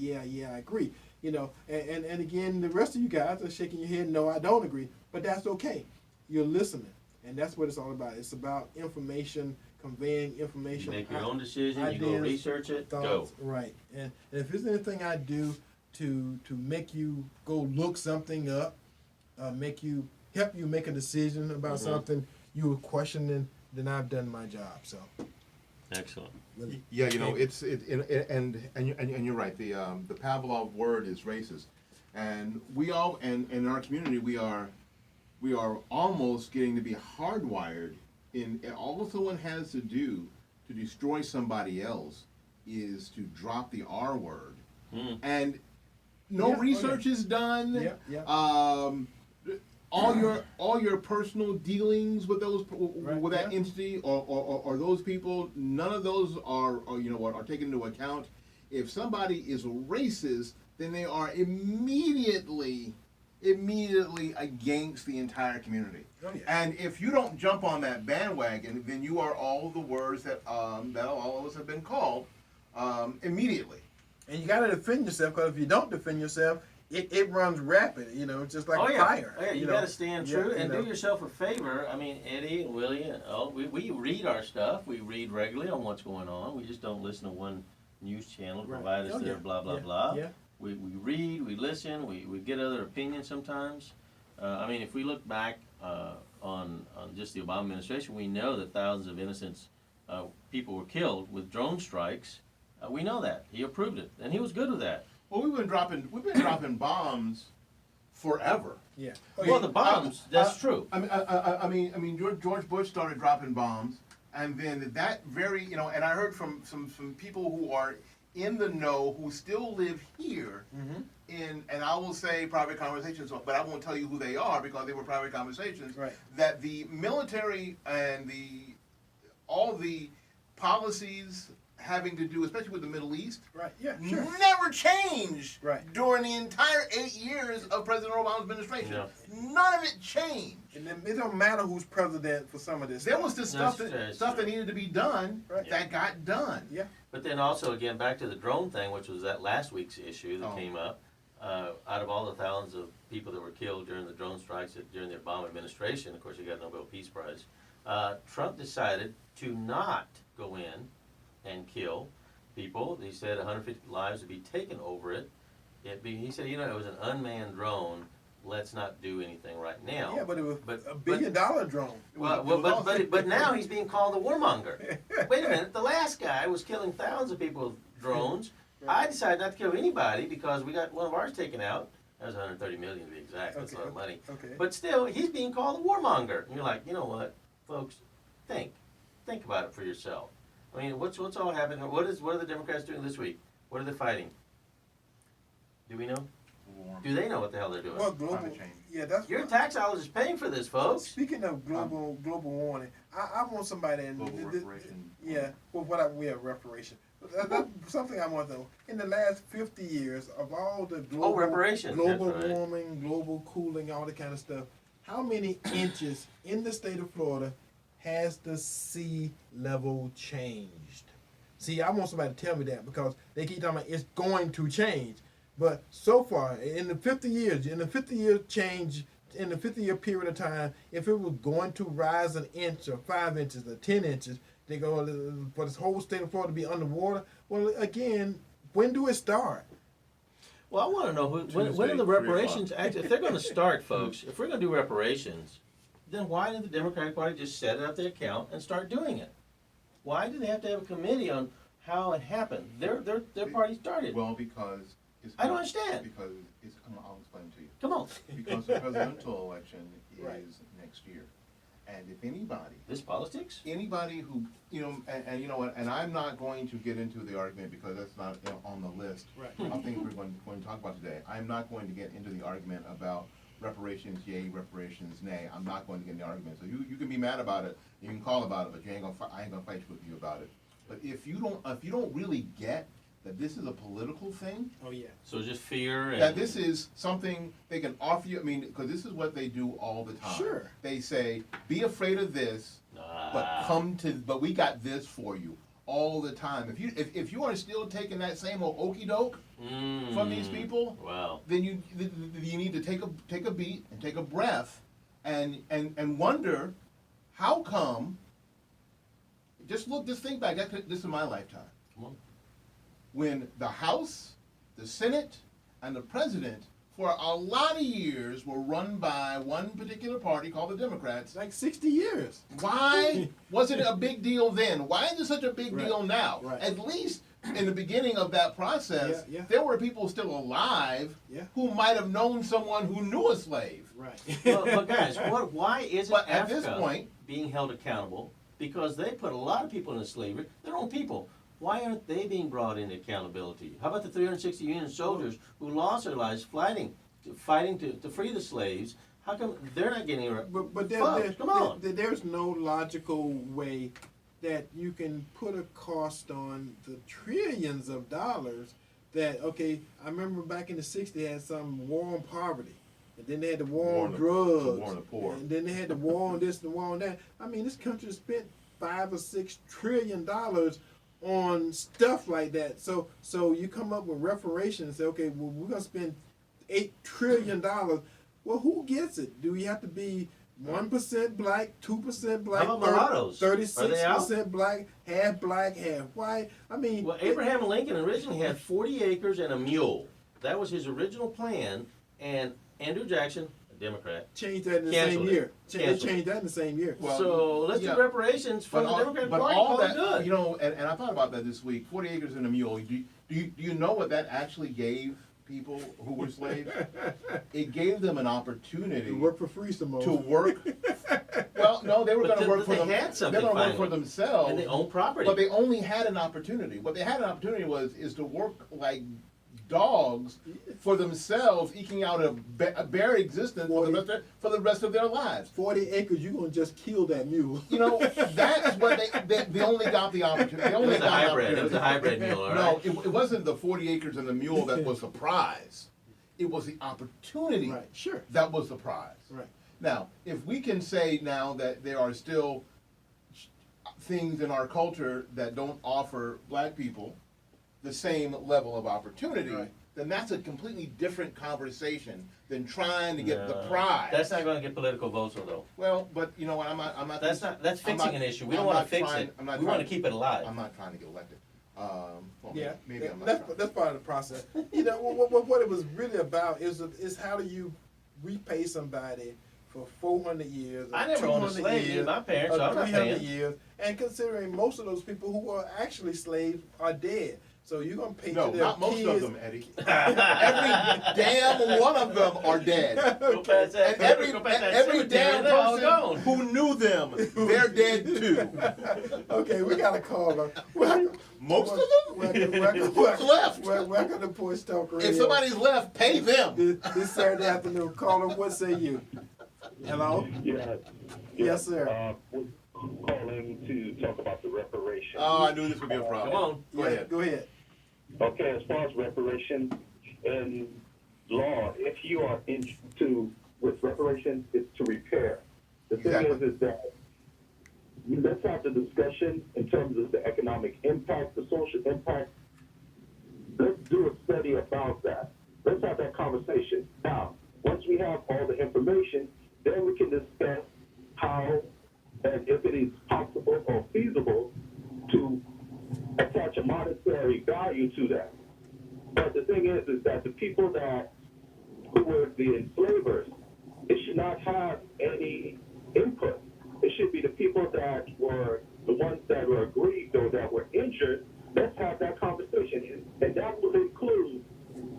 I agree. And again, the rest of you guys are shaking your head, no, I don't agree. But that's okay. You're listening. And that's what it's all about. It's about information, conveying information. Make your own decision. You go ideas, research it. Go. thoughts. Right. And if there's anything I do to make you go look something up, help you make a decision about something you were questioning, then I've done my job. So. Excellent. Yeah, and you're right. The Pavlov word is racist, and we all and in our community we are almost getting to be hardwired in all someone has to do to destroy somebody else is to drop the R word, and no research is done. Yeah. All your personal dealings with those with that entity or those people, none of those are taken into account. If somebody is racist, then they are immediately against the entire community. Oh, yeah. And if you don't jump on that bandwagon, then you are all the words that all of us have been called immediately. And you got to defend yourself, because if you don't defend yourself, it runs rapid, just like fire. Oh, yeah, you got to stand true and do do yourself a favor. I mean, Eddie and Willie, we read our stuff. We read regularly on what's going on. We just don't listen to one news channel, provide us their blah, blah, blah. Yeah. We read, we listen, we get other opinions sometimes. I mean, if we look back on just the Obama administration. We know that thousands of innocent people were killed with drone strikes. We know that. He approved it, and he was good with that. Well, we've been dropping bombs forever. Yeah. Well, the bombs, that's true. I mean, George Bush started dropping bombs, and then that very, and I heard from some people who are in the know who still live here and I will say private conversations, but I won't tell you who they are because they were private conversations. Right. That the military and all the policies having to do, especially with the Middle East, Right. Yeah. Sure. never changed Right. during the entire 8 years of President Obama's administration. No. None of it changed. And then it don't matter who's president for some of this. There stuff. was this That's stuff that needed to be done Right. that got done. Yeah. But then also, again, back to the drone thing, which was that last week's issue that came up. Out of all the thousands of people that were killed during the drone strikes during the Obama administration, of course, he got a Nobel Peace Prize, Trump decided to not go in and kill people. He said 150 lives would be taken over it. He said, it was an unmanned drone. Let's not do anything right now. Yeah, but it was But- a $1 billion drone. But now he's being called a warmonger. Wait a minute, the last guy was killing thousands of people with drones. I decided not to kill anybody because we got one of ours taken out. That was 130 million to be exact. That's a lot of money. Okay. But still, he's being called a warmonger. And you're like, you know what, folks, think about it for yourself. I mean, what's all happening? What are the Democrats doing this week? What are they fighting? Do we know? Do they know what the hell they're doing? Well, global. Yeah, that's Your what- tax dollars is paying for this, folks. Speaking of global warning, I want somebody in Global reparation. Yeah, well, reparation. That's something I want to know. In the last 50 years, of all the global reparations, global that's right. warming, global cooling, all that kind of stuff, how many inches in the state of Florida has the sea level changed? See, I want somebody to tell me that because they keep talking about it's going to change. But so far, in the 50 years, in the 50-year change, in the 50-year period of time, if it was going to rise an inch or 5 inches or 10 inches, they go for this whole state of Florida to be underwater. Well, again, when do it start? Well, I want to know when are the reparations actually, if they're going to start, folks, if we're going to do reparations, then why didn't the Democratic Party just set it up their account and start doing it? Why do they have to have a committee on how it happened? Their party started. Well, because I don't understand. Because I'll explain to you. Come on. Because the presidential election is Right. next year, and if anybody This politics? who and you know what, and I'm not going to get into the argument because that's not on the list. Right. I think we're going to talk about today. I'm not going to get into the argument about reparations yay, reparations nay. I'm not going to get in the argument. So you can be mad about it, you can call about it, but I ain't gonna fight with you about it. But if you don't really get that this is a political thing, Oh, yeah. So just fear and that this is something they can offer you. I mean, because this is what they do all the time. Sure. They say, be afraid of this, but we got this for you all the time. If you are still taking that same old okey doke from these people, Wow. then you need to take a beat and take a breath, and wonder how come. Just think back. This is my lifetime. Come on. When the House, the Senate, and the President, for a lot of years, were run by one particular party called the Democrats. It's like 60 years. Why wasn't it a big deal then? Why is it such a big Right. deal now? Right. At least in the beginning of that process, Yeah. there were people still alive Yeah. who might have known someone who knew a slave. Right. But guys, why isn't But at Africa this point- being held accountable? Because they put a lot of people into slavery, their own people. Why aren't they being brought into accountability? How about the 360 Union soldiers who lost their lives fighting to free the slaves? How come they're not getting But come on. there's no logical way that you can put a cost on the trillions of dollars that, okay, I remember back in the 60s they had some war on poverty. And then they had the war on drugs. the war on the poor. And then they had the war on this and the war on that. I mean, this country spent $5 or $6 trillion on stuff like that. So you come up with reparations and say, okay, well, we're going to spend $8 trillion. Well, who gets it? Do we have to be 1% black, 2% black, How about mulattoes? Are they 36% black, half white? I mean, Well, Abraham Lincoln originally had 40 acres and a mule. That was his original plan, and Andrew Jackson, a Democrat. Changed that in the Canceled same it. year. They Canceled changed that in the same year. Well, So let's yeah. do reparations for the Democratic Party. all Call it that, good. you know, and I thought about that this week. 40 acres and a mule. Do you know what that actually gave people who were slaves? It gave them an opportunity To work for free some more. to work. Well, no, they were But going to work for they them. had They something were going to work for finally. themselves. And they own property. But they only had an opportunity. What they had an opportunity is to work like dogs for themselves, eking out a bare existence for the rest of their lives. 40 acres, you're going to just kill that mule. You know, that's what they only got the opportunity. They only It was a got an hybrid. It was a opportunity. hybrid mule, all No, right? it wasn't the 40 acres and the mule that was the prize. It was the opportunity Right, sure. that was the prize. Right. Now, if we can say now that there are still things in our culture that don't offer black people the same level of opportunity, Right. then that's a completely different conversation than trying to get the No. prize. That's not going to get political votes, though. Well, but you know what? I'm not. That's I'm fixing not- an issue. We I'm don't want not to fix trying- it. I'm not We want to trying- keep it alive. I'm not trying to get elected. Well, Yeah, maybe I'm not. that's trying. part of the process. You know, what it was really about is how do you repay somebody for 400 years? Or I never owned a 200 slave. years, My parents, or so I'm not 300 paying. years, and considering most of those people who are actually slaves are dead. So you're gonna pay No, to their not most kids. of them, Eddie. Every damn one of them are dead. Go past that. And every Go past that every cemetery, damn they're all person gone. who knew them, they're dead too. Okay, we got a caller. Welcome. Most of them? Who's left? Welcome to Porch Talk Radio. If somebody's left, pay them. This Saturday afternoon, caller, what say you? Hello? Yeah. Yes, sir. We're calling to talk about the reparations. Oh, I knew this would be a problem. Come on. Go ahead. Go ahead. Okay, as far as reparations in law, if you are with reparations, it's to repair. The thing Exactly. is that let's have the discussion in terms of the economic impact, the social impact. Let's do a study about that. Let's have that conversation. Now, once we have all the information, then we can discuss how and if it is possible or feasible to attach a monetary value to that. But the thing is that the people who were the enslavers, it should not have any input. It should be the people that were the ones that were aggrieved or that were injured. Let's have that conversation. And that will include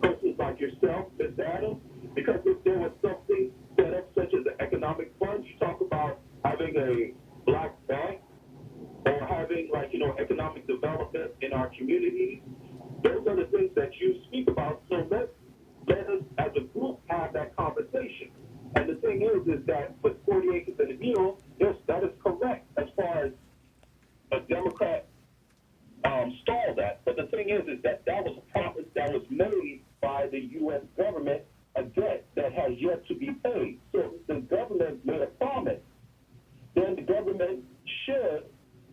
persons like yourself, Ms. Adams, because if there was something set up such as an economic fund, you talk about having a black bank or having economic development in our communities. Those are the things that you speak about. So let us as a group have that conversation. And the thing is that with 40 acres and a mule, yes, that is correct as far as a Democrat stalled that. But the thing is that was a promise that was made by the U.S. government, a debt that has yet to be paid. So the government made a promise. Then the government should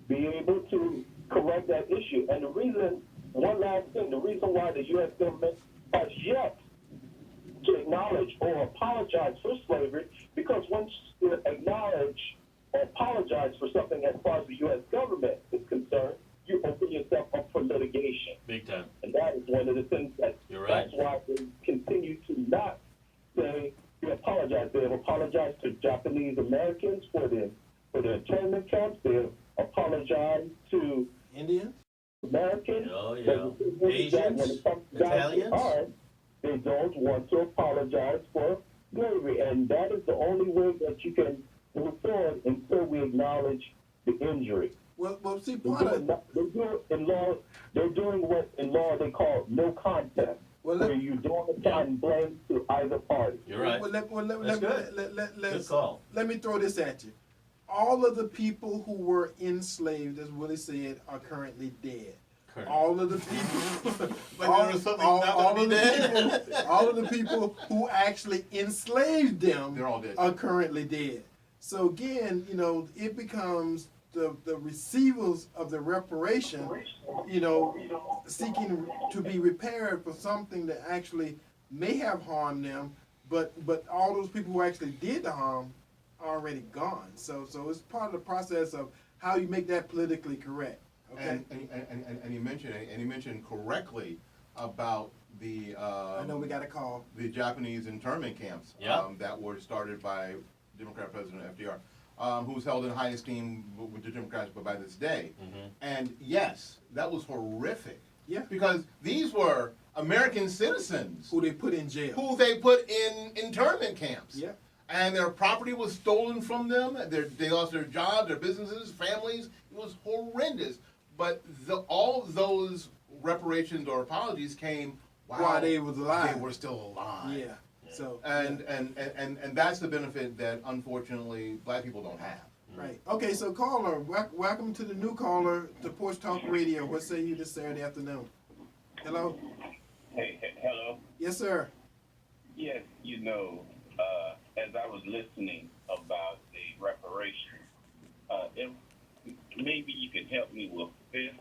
be able to correct that issue. And the reason, one last thing, the reason why the U.S. government has yet to acknowledge or apologize for slavery, because once you acknowledge or apologize for something as far as the U.S. government is concerned, you open yourself up for litigation. Big time. And that is one of the things You're right. that's why they continue to not say you apologize. They have apologized to Japanese Americans for the internment camps. They have apologized to Indians? Americans. Oh, But yeah. the thing is that when it comes down to Italians? ours, they don't want to apologize for slavery. And that is the only way that you can move forward until we acknowledge the injury. Well, see, They're part of doing what in law they call no contest, Well, where you don't assign blame to either party. You're right. That's good. Good call. Let me throw this at you. All of the people who were enslaved, as Willie said, are currently dead. Correct. All of the people, Like there was something not gonna be dead? all of the people who actually enslaved them, They're all dead. are currently dead. So again, it becomes the receivers of the reparation, seeking to be repaired for something that actually may have harmed them, but all those people who actually did the harm are already gone. So it's part of the process of how you make that politically correct. Okay. And he mentioned correctly about the I know we got a call. the Japanese internment camps Yeah. that were started by Democrat President FDR, who's held in high esteem with the Democrats by this day. Mm-hmm. And yes, that was horrific. Yeah. Because these were American citizens Who they put in jail. who they put in internment camps. Yeah. And their property was stolen from them. They lost their jobs, their businesses, families. It was horrendous. But all those reparations or apologies came While they was alive. They were still alive. Yeah. So. And that's the benefit that unfortunately black people don't have. Right. Okay, so caller, welcome to the new caller to Porch Talk Radio. What say you this Saturday afternoon? Hello? Hey, hello. Yes, sir. Yes, as I was listening about the reparations, if maybe you could help me with this.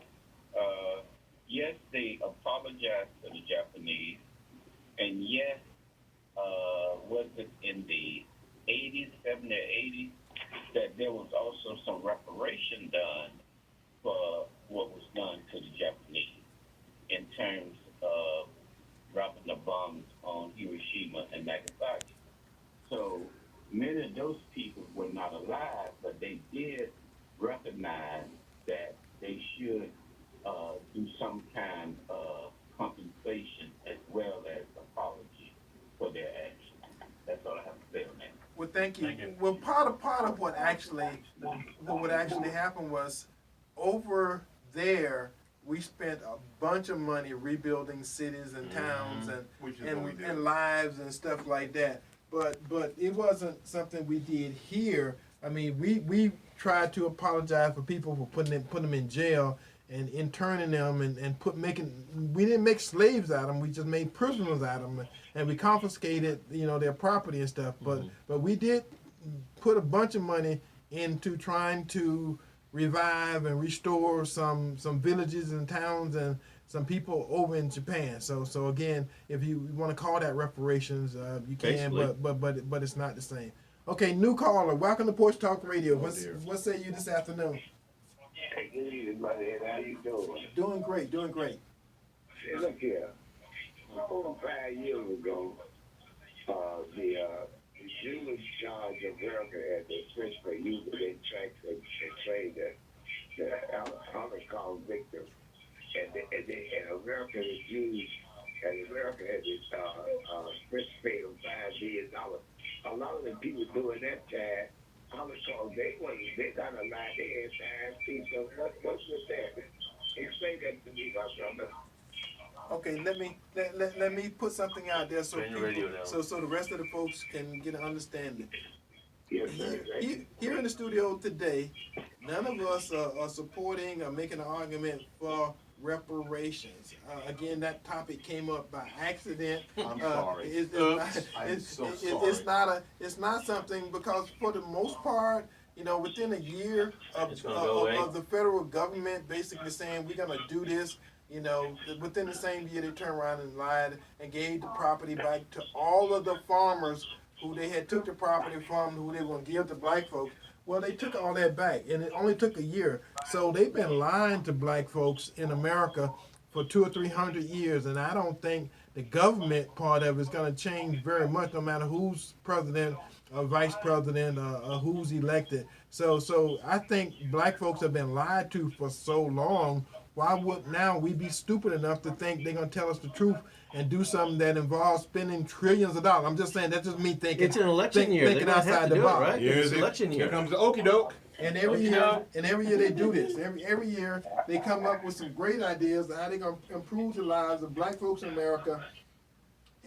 Yes, they apologized to the Japanese, and yes, was it in the 80s, 70s, 80s, that there was also some reparation done for what was done to the Japanese in terms of dropping the bombs on Hiroshima and Nagasaki. So many of those people were not alive, but they did recognize that they should do some kind of compensation as well as apology for their actions. That's all I have to say on that. Well, thank you. Thank you. Well, part of what actually happened was over there we spent a bunch of money rebuilding cities and towns Which is and what we did. and lives and stuff like that. But it wasn't something we did here. I mean, we tried to apologize for people for putting them in jail and interning them and we didn't make slaves out of them. We just made prisoners out of them, and we confiscated their property and stuff. But we did put a bunch of money into trying to revive and restore some villages and towns and some people over in Japan. So again, if you want to call that reparations, you can, Basically. but it's not the same. Okay, new caller. Welcome to Porch Talk Radio. dear. What say you this afternoon? Hey, good evening, buddy. How you doing? Doing great, doing great. Hey, look here. 4 or 5 years ago, the Jewish charge of America had the French for using their tracks and trade the Holocaust victims. And America is used, and America had this French paid them $5 million. A lot of the people doing that time, Holocaust, they got a lot, they had time people. What's with that? Explain that to me, my brother. Okay, let me put something out there so Turn your radio down. so the rest of the folks can get an understanding. Yes, sir. Here in the studio today, none of us are supporting or making an argument for reparations. Again, that topic came up by accident. I'm sorry. It's not something, because for the most part, within a year It's gonna go away. of the federal government basically saying we're gonna do this. Within the same year, they turned around and lied and gave the property back to all of the farmers who they had took the property from, who they were going to give to black folks. Well, they took all that back, and it only took a year. So they've been lying to black folks in America for 200 or 300 years, and I don't think the government part of it is going to change very much, no matter who's president or vice president or who's elected. So I think black folks have been lied to for so long. Why would now we be stupid enough to think they're going to tell us the truth and do something that involves spending trillions of dollars? I'm just saying, that's just me thinking. It's an election year. They're Thinking going to have outside to the do it, box. right? It's election year. Here comes the okie doke. And every year they do this. Every year they come up with some great ideas of how they're going to improve the lives of black folks in America,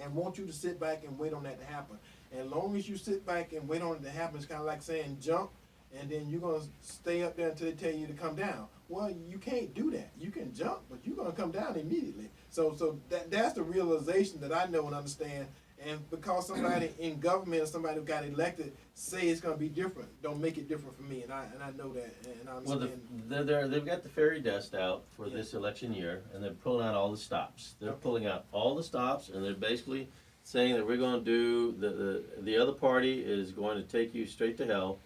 and want you to sit back and wait on that to happen. And as long as you sit back and wait on it to happen, it's kind of like saying jump, and then you're going to stay up there until they tell you to come down. Well, you can't do that. You can jump, but you're going to come down immediately. So that's the realization that I know and understand. And because somebody in government or somebody who got elected say it's going to be different, don't make it different for me. And I know that, and I Well, understand. they've got the fairy dust out for this election year, and they're pulling out all the stops. They're pulling out all the stops, and they're basically saying that we're going to do the other party is going to take you straight to hell,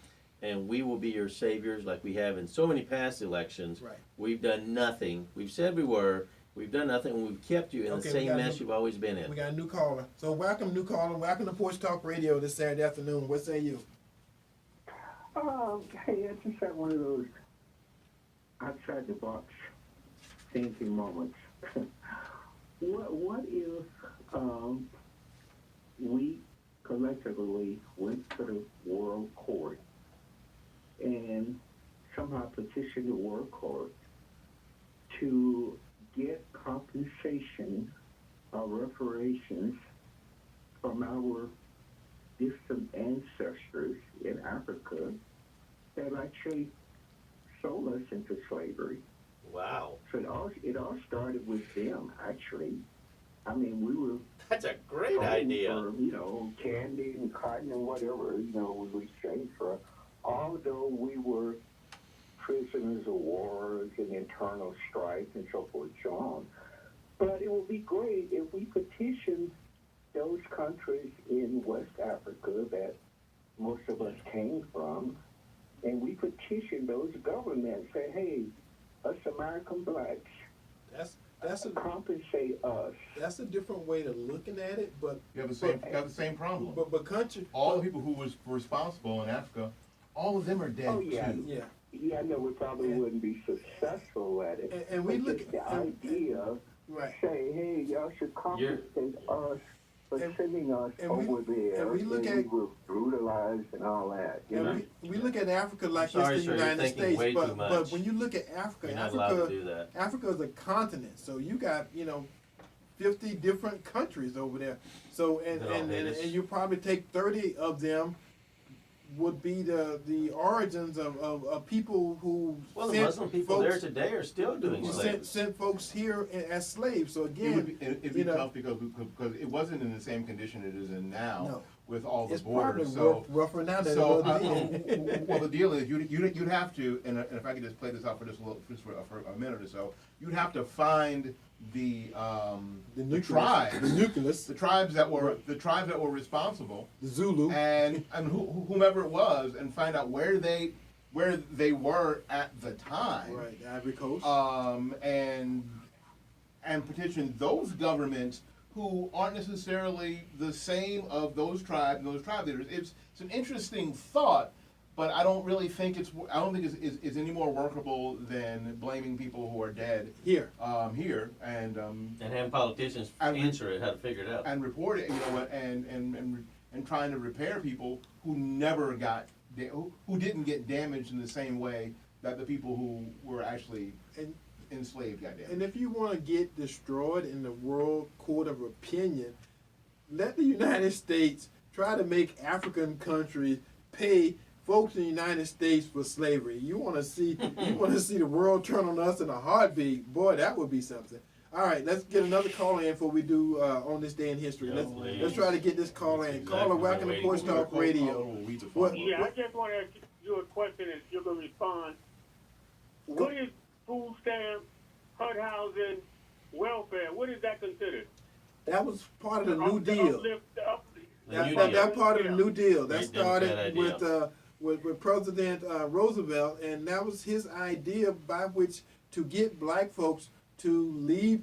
and we will be your saviors like we have in so many past elections. Right. We've done nothing. We've said we were, We've done nothing. We've kept you in Okay, the we same got mess no- you've always been in. We got a new caller. So welcome, new caller. Welcome to Porch Talk Radio this Saturday afternoon. What say you? Hey, I just had one of those outside the box thinking moments. What if we collectively went to the World Court and somehow petitioned the World Court to get compensation or reparations from our distant ancestors in Africa that actually sold us into slavery? Wow. So it all started with them, actually. I mean, we were That's a great sold idea. for, candy and cotton and whatever, we were exchanged for. Although we were prisoners of wars and internal strife and so forth and so on. But it would be great if we petitioned those countries in West Africa that most of us came from, and we petitioned those governments, say, hey, us American blacks, That's a compensate us. that's a different way of looking at it, but You have the same problem. but country. All the people who was responsible in Africa, all of them are dead Oh, yeah. too. Yeah. Yeah, I know we probably wouldn't be successful at it. And we but look just the and- idea, Right. say, hey, y'all should compensate us for and- sending us and we- over there. and we look we at- were brutalized and all that. You know? And we look at Africa like Sorry, it's the sir, you're United thinking States, way too but much. when you look at Africa, You're not allowed to Africa do that. Africa is a continent, so you got 50 different countries over there. So and They're all and, and, natives. and you probably take 30 of them would be the origins of people who Well, the sent Muslim people folks, there today are still doing who slaves. sent folks here as slaves. So again, It'd be tough because it wasn't in the same condition it is in now No. with all the it's probably borders. So rougher now than So, it was then. well, the deal is you'd have to, and if I could just play this out for just for a minute or so, you'd have to find the tribes, the nucleus, the tribes that were responsible, the Zulu, and whomever it was, and find out where they were at the time, right, the Ivory Coast. and petition those governments who aren't necessarily the same of those tribes and those tribe leaders. It's an interesting thought, but I don't think it's any more workable than blaming people who are dead Here. and having politicians answer it, how to figure it out. and report it, and trying to repair people who never who didn't get damaged in the same way that the people who were actually enslaved got damaged. And if you want to get destroyed in the world court of opinion, let the United States try to make African countries pay folks in the United States for slavery. You want to see the world turn on us in a heartbeat? Boy, that would be something. All right, let's get another caller in before we do on this day in history. Yeah, Let's try to get this caller in. Caller, welcome to Porch Talk Radio. What- Yeah, I just want to ask you a question and you're going to respond. What is food stamps, HUD housing, welfare? What is that considered? That was part of the New Deal. New That part of the New Deal. That Great Democrat started with President Roosevelt, and that was his idea by which to get black folks to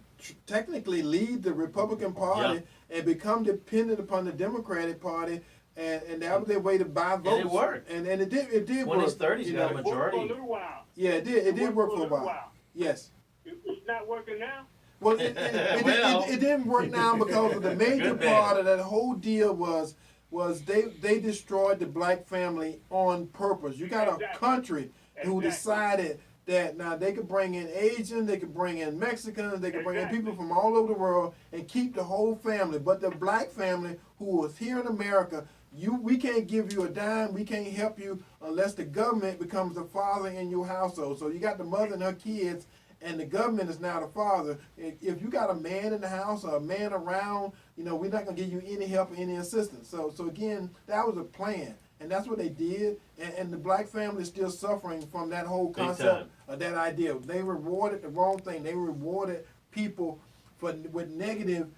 technically leave the Republican Party and become dependent upon the Democratic Party, and that was their way to buy votes. And it worked. And it did work. When his 30s got a For a majority. little while. Yeah, it did. It did work for a while. Yes. It's not working now? Well, it didn't work now because of the major Good man. part of that whole deal was they destroyed the black family on purpose. You got a country who decided that now they could bring in Asians, they could bring in Mexicans, they could bring in people from all over the world and keep the whole family. But the black family who was here in America, we can't give you a dime, we can't help you unless the government becomes the father in your household. So you got the mother and her kids, and the government is now the father. If you got a man in the house or a man around, we're not going to give you any help or any assistance. So again, that was a plan. And that's what they did. And the black family is still suffering from that whole concept of that idea. They rewarded the wrong thing. They rewarded people with negative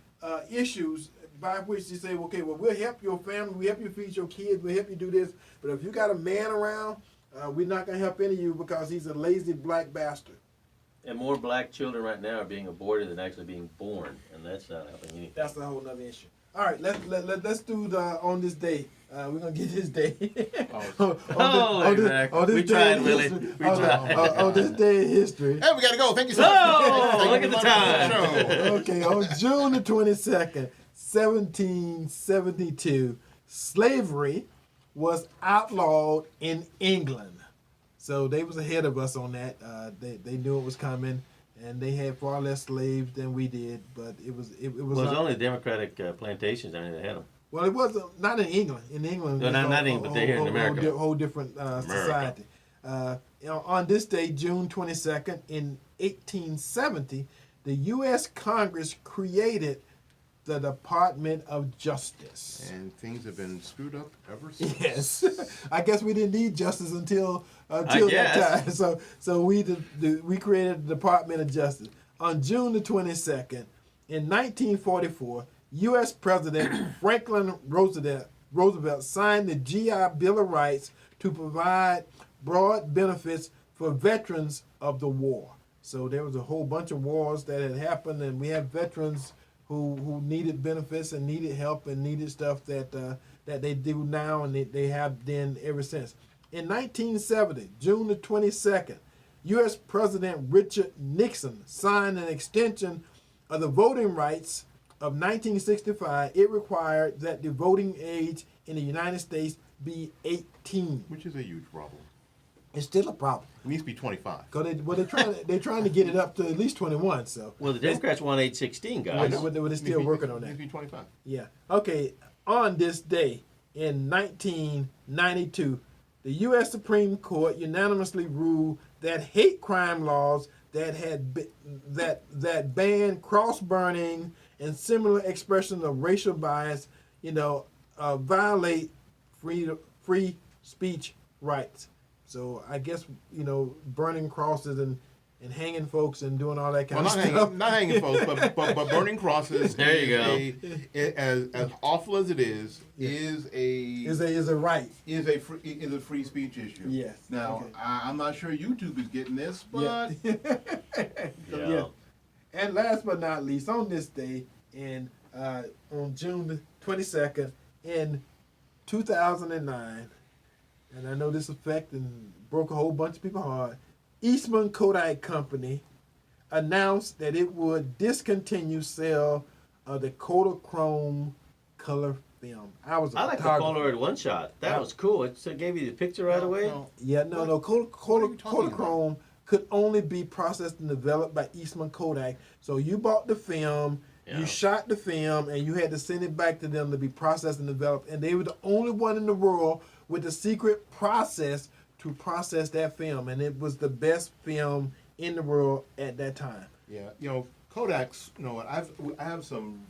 issues by which they say, okay, well, we'll help your family. We'll help you feed your kids. We'll help you do this. But if you got a man around, we're not going to help any of you because he's a lazy black bastard. And more black children right now are being aborted than actually being born, and that's not helping anything. That's a whole nother issue. All right, let's do the on this day. We're gonna get this day. on this we day tried, in Willie. history- We tried. on this day in history. Hey, we gotta go. Thank you so much. Oh, look at the time. Okay, on June the 22nd, 1772, slavery was outlawed in England. So they was ahead of us on that. They knew it was coming, and they had far less slaves than we did. But it was only Democratic plantations. I mean, they had them. well, it wasn't not in England. In England, No, not England, but they're here in America. Whole different society. On this day, June 22nd, in 1870, the U.S. Congress created the Department of Justice. And things have been screwed up ever since. Yes, I guess we didn't need justice until that time. So we created the Department of Justice on June the 22nd in 1944. U.S. President Franklin Roosevelt signed the GI Bill of Rights to provide broad benefits for veterans of the war. So there was a whole bunch of wars that had happened, and we have veterans who needed benefits and needed help and needed stuff that they do now and they have been ever since. In 1970, June the 22nd, U.S. President Richard Nixon signed an extension of the voting rights of 1965. It required that the voting age in the United States be 18. Which is a huge problem. It's still a problem. It needs to be 25. Because they're trying to get it up to at least 21. So Well, the Democrats want age 16, guys. they're still working on that. It needs to be 25. Yeah. Okay. On this day in 1992, the U.S. Supreme Court unanimously ruled that hate crime laws that ban cross burning and similar expressions of racial bias, violate free speech rights. So I guess burning crosses and hanging folks and doing all that kind of stuff. Not hanging folks, but burning crosses. There you go. As awful as it is Is a right. is a free speech issue. Yes. Now Okay. I'm not sure YouTube is getting this, but Yeah. And last but not least, on this day, on June the 22nd in 2009, and I know this affected and broke a whole bunch of people's heart, Eastman Kodak Company announced that it would discontinue sale of the Kodachrome color film. I like the Polaroid one shot. That was cool. It gave you the picture right away. Yeah, no. What are you talking Kodachrome could only be processed and developed by Eastman Kodak. So you bought the film, you shot the film, and you had to send it back to them to be processed and developed. And they were the only one in the world with the secret process to process that film, and it was the best film in the world at that time. yeah, Kodak's. I have some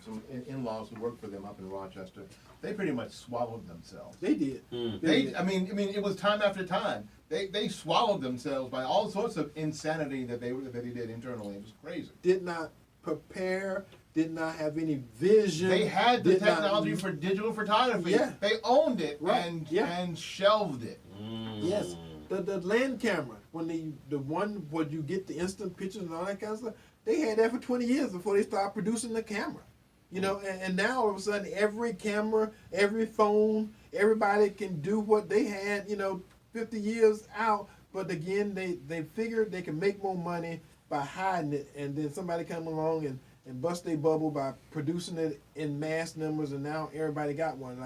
in-laws who work for them up in Rochester. They pretty much swallowed themselves. They did. I mean, it was time after time. They swallowed themselves by all sorts of insanity that they did internally. It was crazy. Did not prepare. Did not have any vision. They had the did not- technology for digital photography. Yeah. They owned it Right. and shelved it. Yes, the land camera, when the one where you get the instant pictures and all that kind of stuff, they had that for 20 years before they started producing the camera. And now all of a sudden every camera, every phone, everybody can do what they had, 50 years out. But again, they figured they can make more money by hiding it, and then somebody come along and bust their bubble by producing it in mass numbers, and now everybody got one.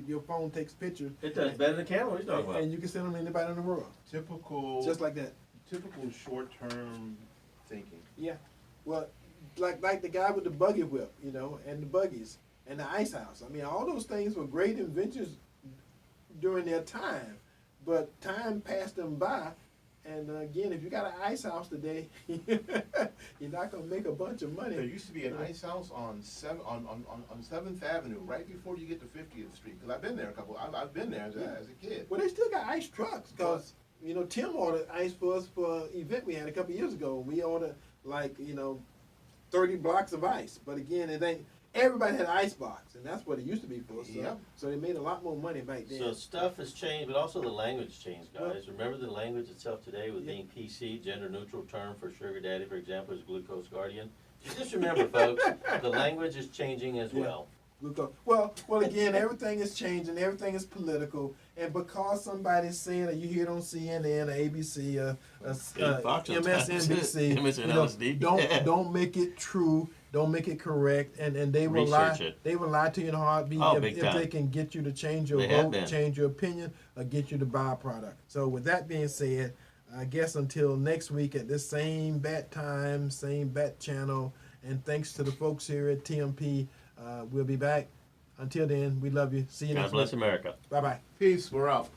Your phone takes pictures. It does better than camera. What are you talking about? And you can send them to anybody in the world. Typical. Just like that. Typical short-term thinking. Yeah. Well, like the guy with the buggy whip, and the buggies and the ice house. I mean, all those things were great inventions during their time, but time passed them by. And again, if you got an ice house today, you're not gonna make a bunch of money. There used to be an ice house on 7th Avenue, right before you get to 50th Street. Because I've been there I've been there as a kid. Well, they still got ice trucks because Tim ordered ice for us for an event we had a couple years ago. We ordered 30 blocks of ice. But again, everybody had an ice box, and that's what it used to be for. So, Yep. so they made a lot more money back then. So stuff has changed, but also the language changed, Well- guys. Remember the language itself today with Yeah. being PC, gender neutral term for sugar daddy, for example, is glucose guardian. Just remember, folks, the language is changing as Yeah. well. Well, again, everything is changing. Everything is political, and because somebody's saying, or you hear it on CNN, or ABC, Fox MSNBC, MSNBC. don't make it true. Don't make it correct, and they will Research lie. it. They will lie to you in a heartbeat Oh, if big they time. can get you to change your They have vote, been. change your opinion, or get you to buy a product. So, with that being said, I guess until next week at this same bat time, same bat channel, and thanks to the folks here at TMP, we'll be back. Until then, we love you. See you God next bless week. America. Bye bye. Peace. We're out.